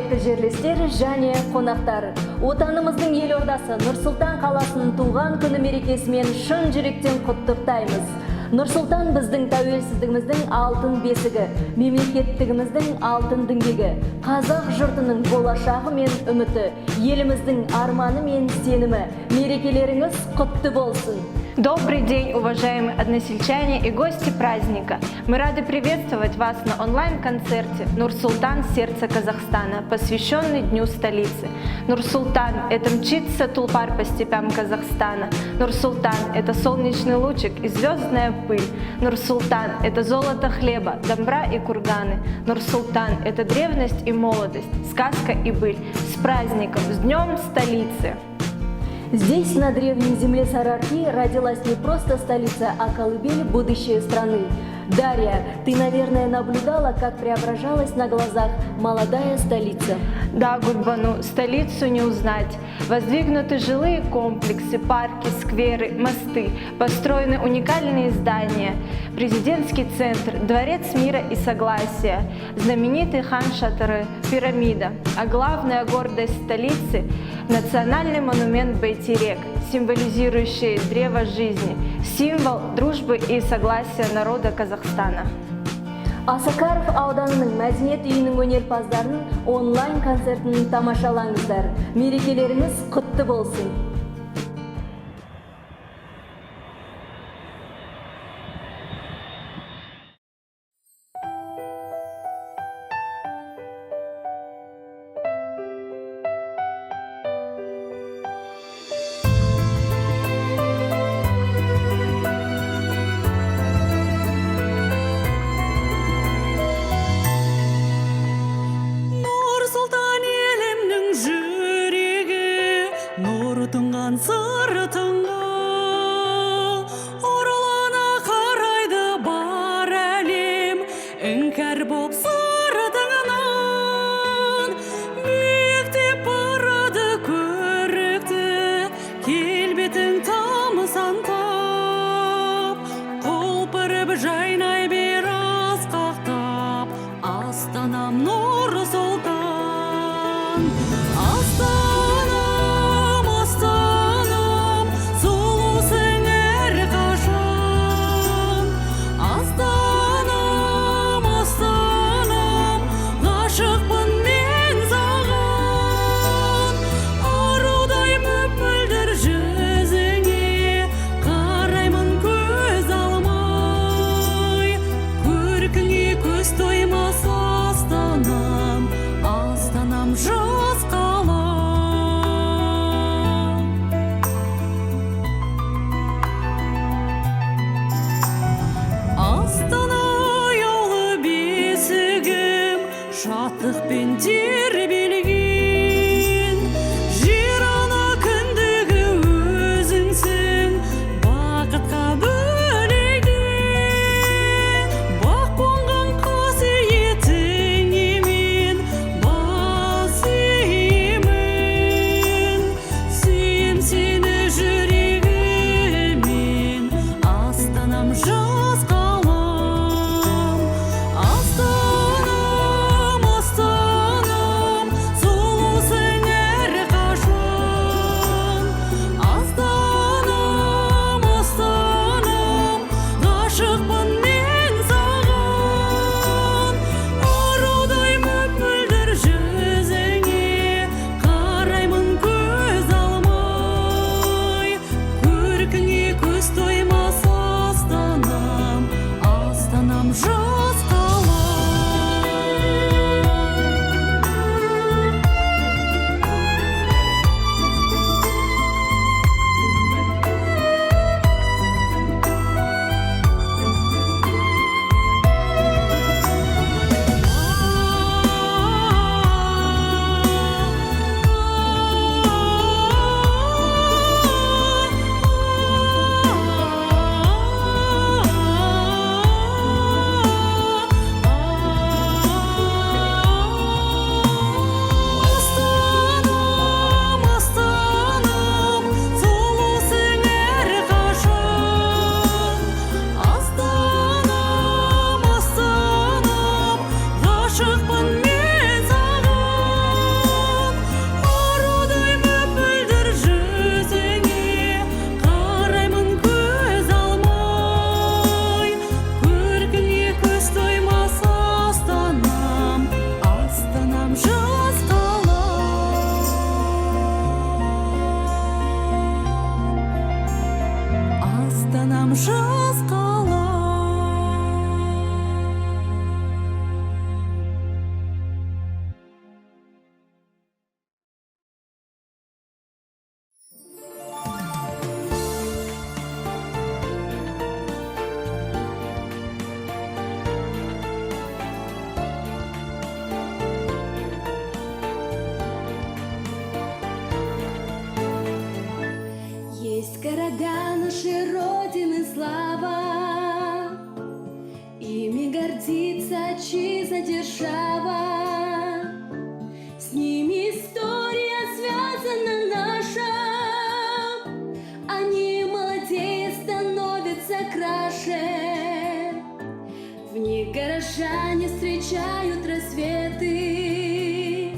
құрметті жерлестер және қонақтар, отанымыздың елордасы Нұр-Сұлтан қаласының туған күні мерекесімен шын жүректен құттықтаймыз. Нұр-Сұлтан біздің тәуелсіздігіміздің алтын бесігі, мемлекеттігіміздің алтын діңгегі, қазақ жұртының болашағы мен үміті, еліміздің арманы мен сенімі. Мерекелеріңіз құтты болсын. Добрый день, уважаемые односельчане и гости праздника! Мы рады приветствовать вас на онлайн-концерте «Нур-Султан. Сердце Казахстана», посвященный Дню столицы. Нур-Султан – это мчится тулпар по степям Казахстана. Нур-Султан – это солнечный лучик и звездная пыль. Нур-Султан – это золото хлеба, домбра и курганы. Нур-Султан – это древность и молодость, сказка и быль. С праздником, с Днем столицы! Здесь, на древней земле Сарарки, родилась не просто столица, а колыбель будущей страны. Дарья, ты, наверное, наблюдала, как преображалась на глазах молодая столица. Да, Гульбану, столицу не узнать. Воздвигнуты жилые комплексы, парки, скверы, мосты, построены уникальные здания, президентский центр, дворец мира и согласия, знаменитый хан-шатыры, пирамида, а главная гордость столицы – национальный монумент Байтерек, символизирующий древо жизни, символ дружбы и согласия народа Казахстана. Асакаров ауданының мәдениет үйінің өнерпаздарын онлайн концертін тамашалаңыздар. Мерекелеріңіз құтты болсын. Нұр-Сұлтан елімнің жүрегі, нұрдың анамсыз кала. Есть города нашей Родины слава, ими гордится отчизна держава. С ними история связана наша, они молодее становятся краше. В них горожане встречают рассветы,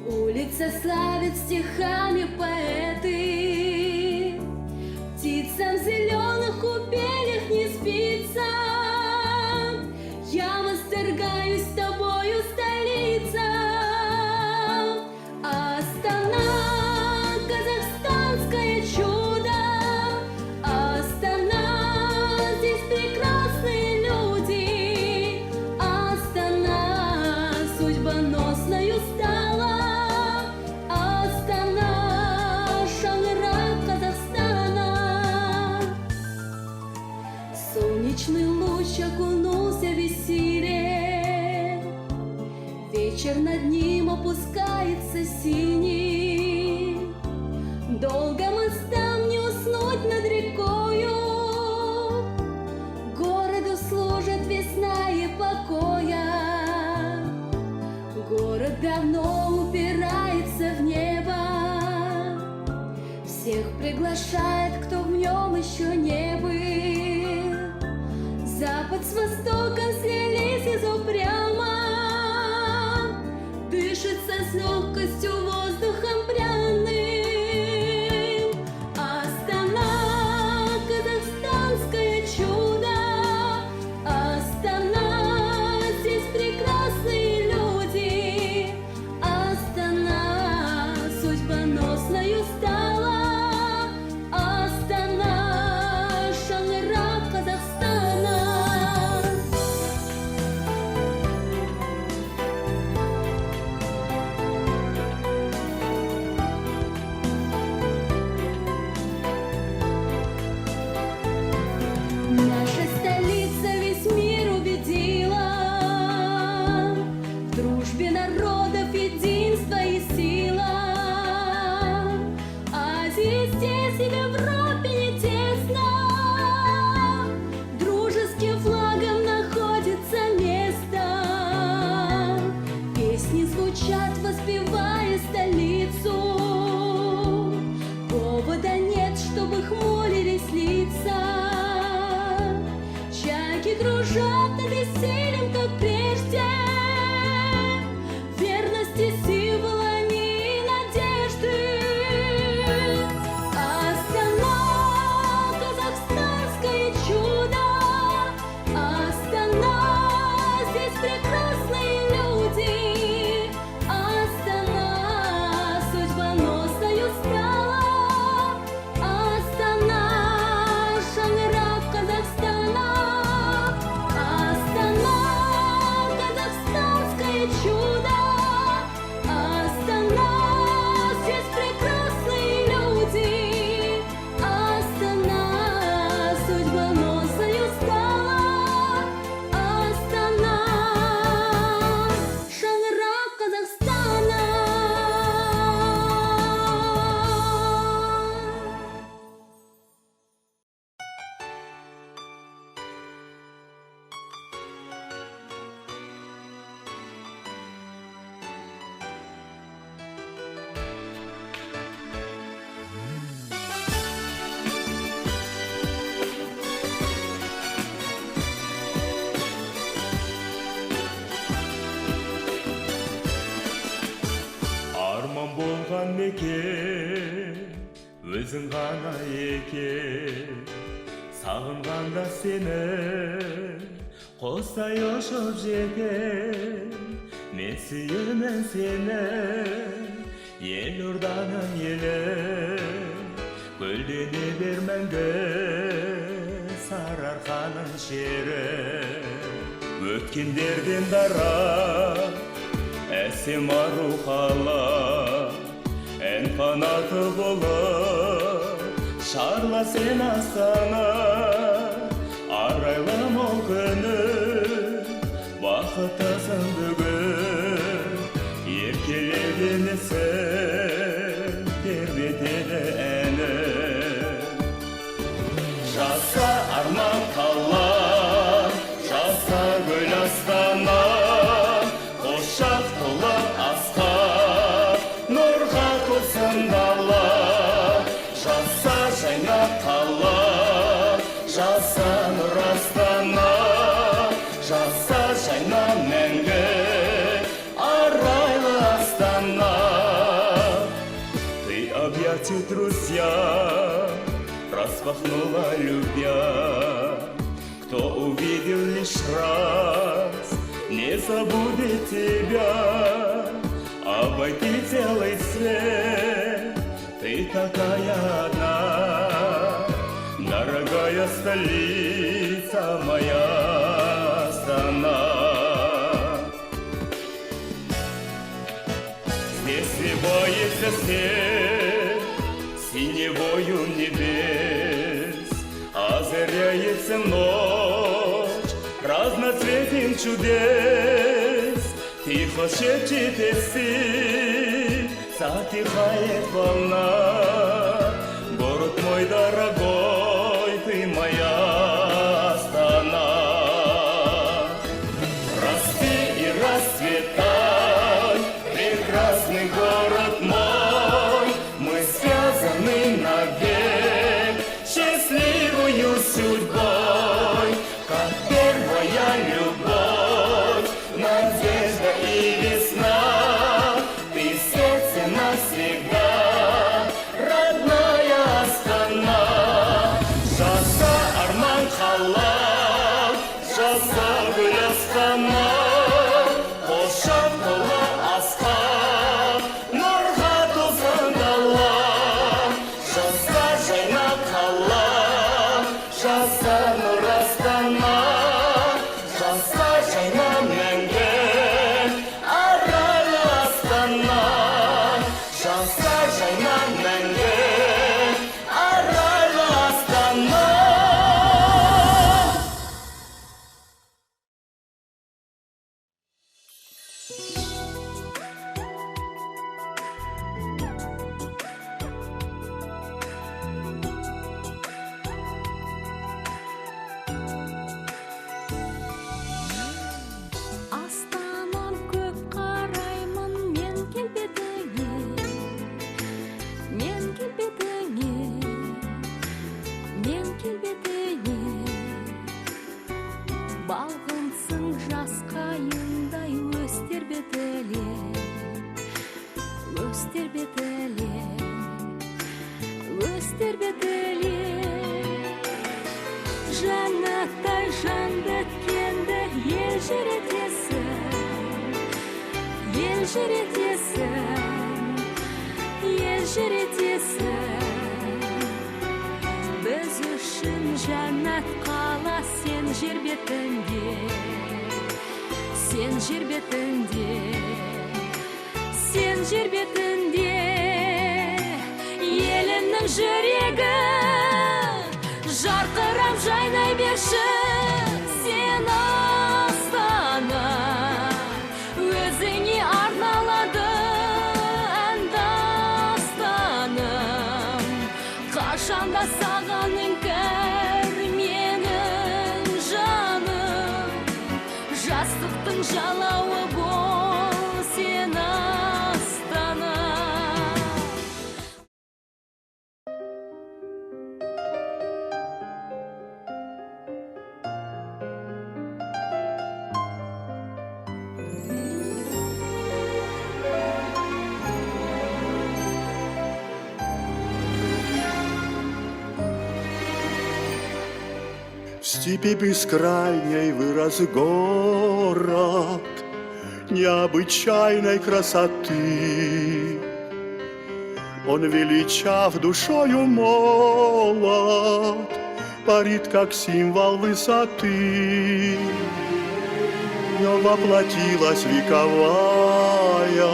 улица славит стихами поэты. Птицам зеленых купелях не спится, я восторгаюсь тобою, столица. Астана, казахстанское чудо, Астана, здесь прекрасные люди. Астана судьбоносною стала, Астана, шанрак Казахстана. Солнечный луч окунулся в веселье, вечер над ним опускается синий. Долго мостам не уснуть над рекою, городу служит весна и покоя. Город давно упирается в небо, всех приглашает, кто в нем еще не был. Запад с востоком слились из упряма, дышится с легкостью воздухом пряным. Астана, казахстанское чудо, Астана, здесь прекрасные люди. Астана судьбоносною стала, Астана, шанрак Казахстана. Наша столица весь мир убедила в дружбе народов, единство и сила. Азии здесь и в Европе не тесно, дружеским флагом находится место. Песни звучат, воспевая столицу, повода нет, чтобы хмурились лица. Чайки кружат над весельем, как прежде, верности символ они и надежды. Астана, казахстанское чудо, Астана, здесь прекрасные люди. Астана судьбоносною стала, Астана, шанрак Казахстана. Астана, казахстанское чудо, Астана, здесь прекрасные люди. Астана судьбоносною стала, Астана, шанрак Казахстана. арман болған мекен өзің ғана екен, сағынғанда сені қостай ұшып жетем. Мен сүйемін сені, елорданың елі, гүлдене бер мәңгі. жері өткендерден дара әсем ару қала ән қанаты болып шарла сен астана арайлы мол күні бақыттысың бүгін еркелегенісің тербетеді әні жаса арман қала жаса гүл астана қошақ толы асқар нұрға толсын дала жаса жайнап қала жаса нұр астана жаса жайнап мәңгі арайлы астана ты объятия друзья распахнула любя кто увидел лишь раз не забудет тебя обойти целый свет ты такая одна дорогая столица моя Астана здесь сливается свет синевою небес озаряется ночь разноцветием чудес тихо шепчет эссы затихает волна город мой дорогой ты моя Астана расти и расцветай прекрасный город мой мы связаны навек счастливую судьбой как первая любовь надежда и весна ты в сердце навсегда родная Астана жаса арман қала жаса гүл астана қошақ толы асқар нұрға толсын дала жаса жайнап қала жаса нұр астана жаса жайнап мәңгі арайлы астана жаса жайнап мәңгі арайлы астана Астанам көп қараймын мен келбетіңе мен келбетіңе мен келбетіңе балғынсың жас қайыңдай өстер бетеле өстер бетеле өстер бетеле жәннаттай жанды еткенді елжіретесің елжіретесің біз үшін жәннат қала сен жер бетінде сен жер бетінде сен жер бетінде елімнің жүрегі жарқырап жайнай берші сен Астана өзіңе арналады ән дастаным қашанда саған іңкәр менің жаным жастықтың жалауы бол сен Астана В степи бескрайней вырос город необычайной красоты. Он величав душою молод, парит как символ высоты. В нем воплотилась вековая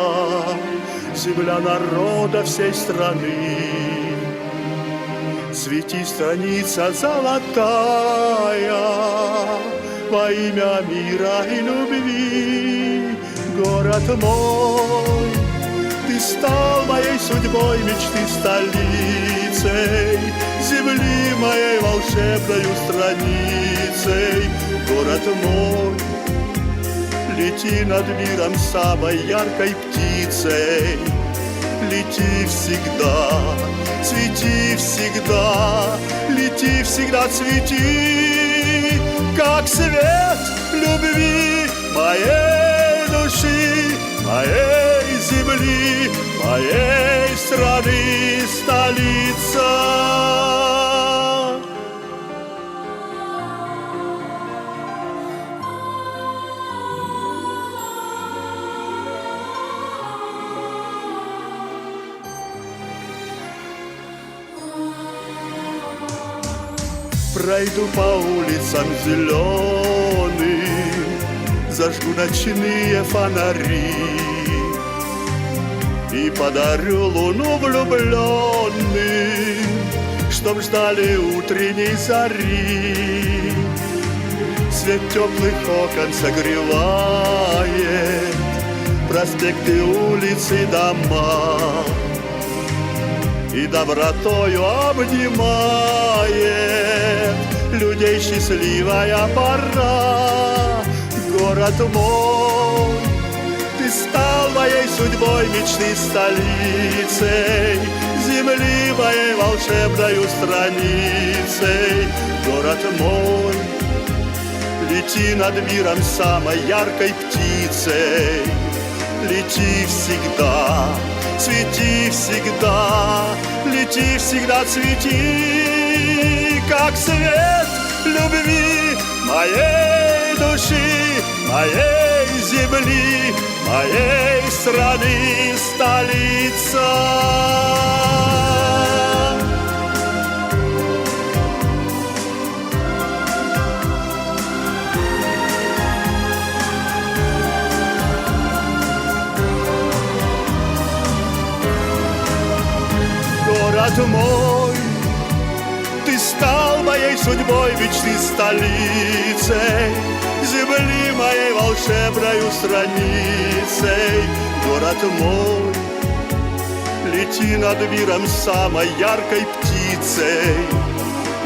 земля народа всей страны. Свети, страница золотая, во имя мира и любви. Город мой, ты стал моей судьбой, мечты столицей, земли моей волшебною страницей. Город мой, лети над миром самой яркой птицей. Лети всегда, цвети всегда, лети всегда, цвети, как свет любви моей души, моей земли, моей страны, столица. Пройду по улицам зеленым, зажгу ночные фонари и подарю луну влюбленным, чтоб ждали утренней зари. Свет теплых окон согревает проспекты, улицы, дома, и добротою обнимает людей счастливая пора. Город мой, ты стал моей судьбой, мечты столицей, земли моей волшебною страницей. Город мой, лети над миром самой яркой птицей. Лети всегда, цвети всегда, лети всегда, цвети, как свет любви моей души, моей земли, моей страны, столица. Город мой, ты стал моей судьбой, мечты столицей, земли моей волшебною страницей. Город мой, лети над миром самой яркой птицей.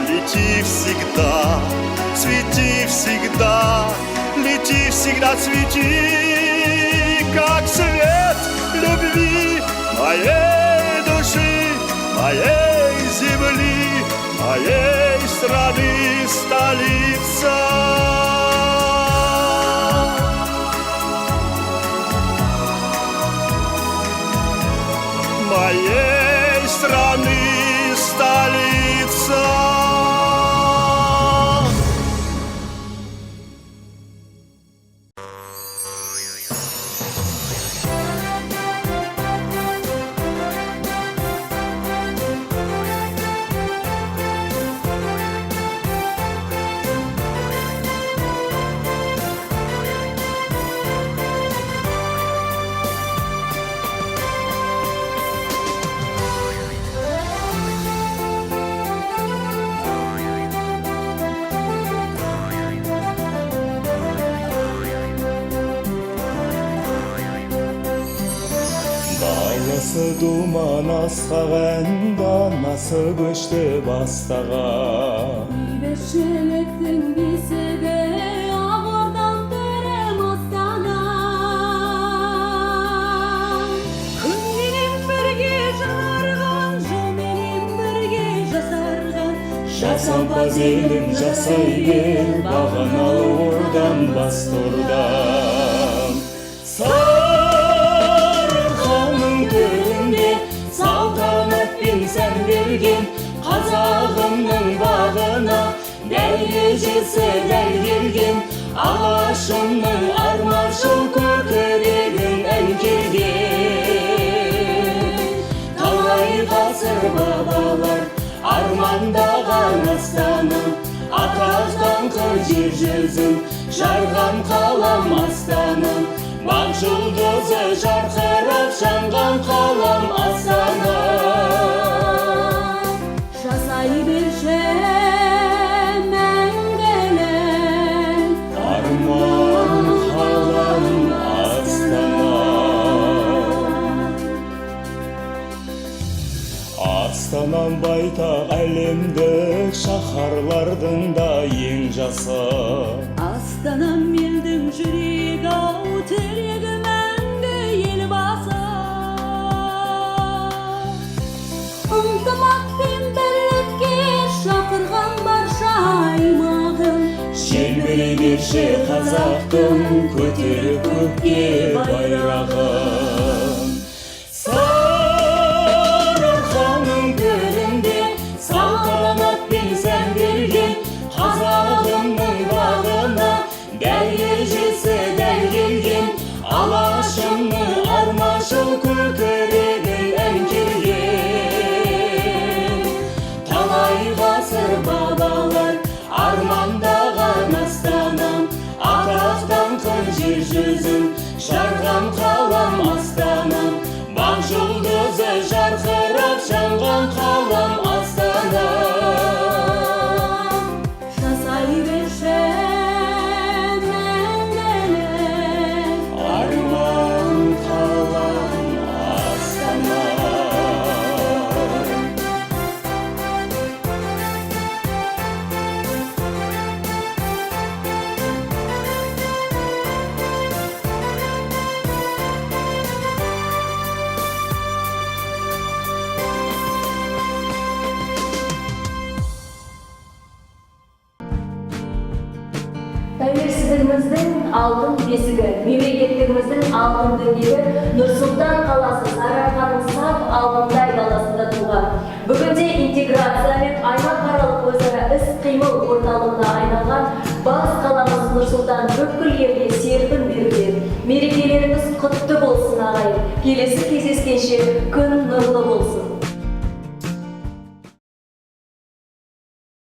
Лети всегда, цвети всегда, лети всегда, цвети, как свет любви моей души, моей земли, моей страны, столица. Моей страны, столица. Думан асқағанда насы көшті бастаған. Бейбітшіліктің бесігі ағырдан төрем астана. Күнменен бірге жарған, жылменен бірге жасарған, Жасампаз елім жасай кел, бағаналы ордан бас тұрдан. Салтанатпен сән берген қазағымның бағына, дәл ежесі дәл келген ағашымның арманшыл көкірегін әңгерген. Талай ғасыр бабалар армандаған астаным, атақтан қыр жер жүзін, жарған қалам астаным, бақ жұлдызы жарқырап жанған қалам астаным. Жасай берші мәңгілік Арман қалам Астана. Астанам байтақ әлемдік шаһарлардың да ең жасы. Астанам елдің жүрегі ау, тірегі мәңгі елбасы. Ынтымақ пен бірлікке шақырған барша аймағым, Желбірей берші қазақтың көтеріп көкке байрағын. Сарыарқаның төрінде салтанатпен сән берген қазағымның бағына дәрежесі дәл келген алашымның армашыл көкірегін әңгерген. Талай ғасыр бабалар армандаған астанам, атақтан қыр жер жүзін, жарған қалам астанам, бақ жұлдызы жарқырап жанған қалам астанам. жасай берші мәңгілік Арман қалам Астана. Тәуелсіздігіміздің алтын бесігі, мемлекеттігіміздің алтын діңгегі Нұр-Сұлтан қаласы Сарыарқаның сап алтындай даласында туған. Бүгінде интеграция мен аймақаралық өзара іс-қимыл орталығына айналған бас қаламыз Нұр-Сұлтан бүкіл елге серпін беруде. Мерекелеріңіз құтты болсын ағайын. Келесі кездескенше күн нұрлы болсын.